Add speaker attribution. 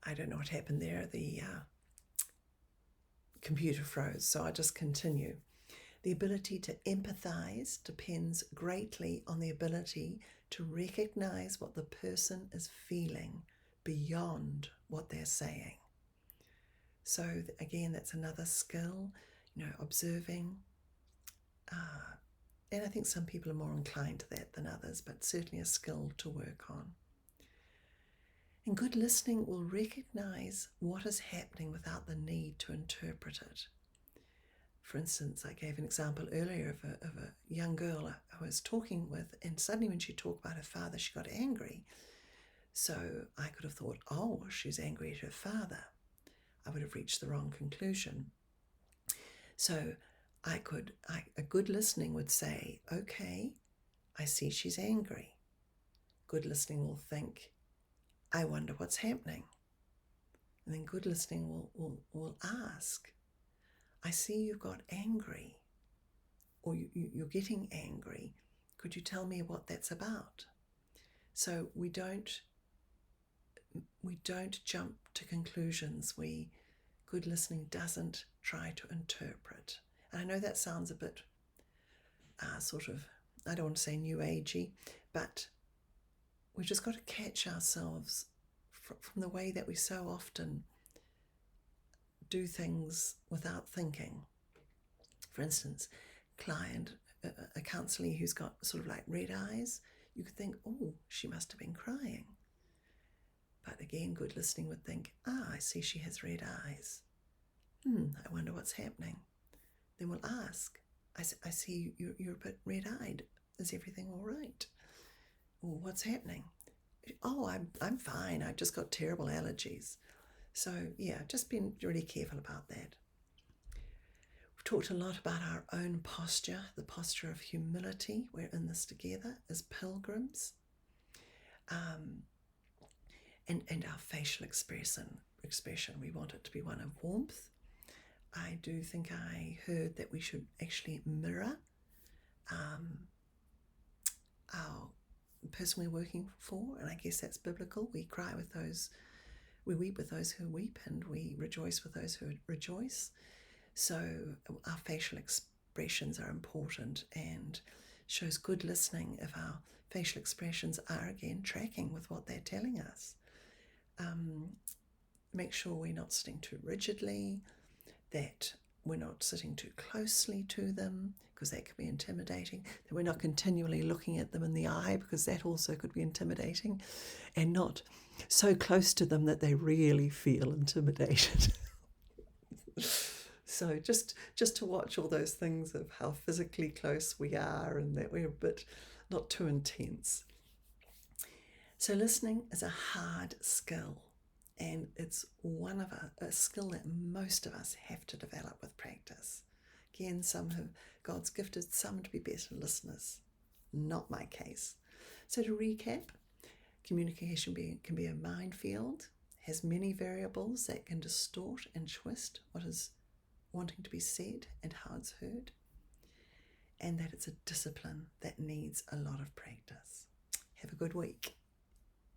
Speaker 1: I don't know what happened there. The computer froze, so I just continue. The ability to empathize depends greatly on the ability to recognize what the person is feeling beyond what they're saying. So again, that's another skill, observing. And I think some people are more inclined to that than others, but certainly a skill to work on. And good listening will recognize what is happening without the need to interpret it. For instance, I gave an example earlier of a young girl I was talking with, and suddenly when she talked about her father, she got angry. So I could have thought, oh, she's angry at her father. I would have reached the wrong conclusion. So a good listening would say, okay, I see she's angry. Good listening will think, I wonder what's happening. And then good listening will ask, I see you've got angry, or you're getting angry. Could you tell me what that's about? So we don't jump to conclusions. Good listening doesn't try to interpret. And I know that sounds a bit sort of, I don't want to say new agey, but we've just got to catch ourselves from the way that we so often do things without thinking. For instance, a counsellor who's got sort of like red eyes, you could think, oh, she must have been crying. But again, good listening would think, I see she has red eyes. I wonder what's happening. Then we'll ask, I see you're a bit red-eyed. Is everything all right? Or what's happening? Oh, I'm fine. I've just got terrible allergies. So yeah, just being really careful about that. We've talked a lot about our own posture, the posture of humility. We're in this together as pilgrims. And our facial expression. We want it to be one of warmth. I do think I heard that we should actually mirror our person we're working for, and I guess that's biblical. We cry with those, we weep with those who weep, and we rejoice with those who rejoice. So our facial expressions are important, and shows good listening if our facial expressions are again tracking with what they're telling us. Make sure we're not sitting too rigidly, that we're not sitting too closely to them, because that could be intimidating, that we're not continually looking at them in the eye, because that also could be intimidating, and not so close to them that they really feel intimidated. So just to watch all those things of how physically close we are and that we're a bit not too intense. So listening is a hard skill, and it's a skill that most of us have to develop with practice. Again, God's gifted some to be better listeners. Not my case. So to recap, communication can be a minefield, has many variables that can distort and twist what is wanting to be said and how it's heard, and that it's a discipline that needs a lot of practice. Have a good week.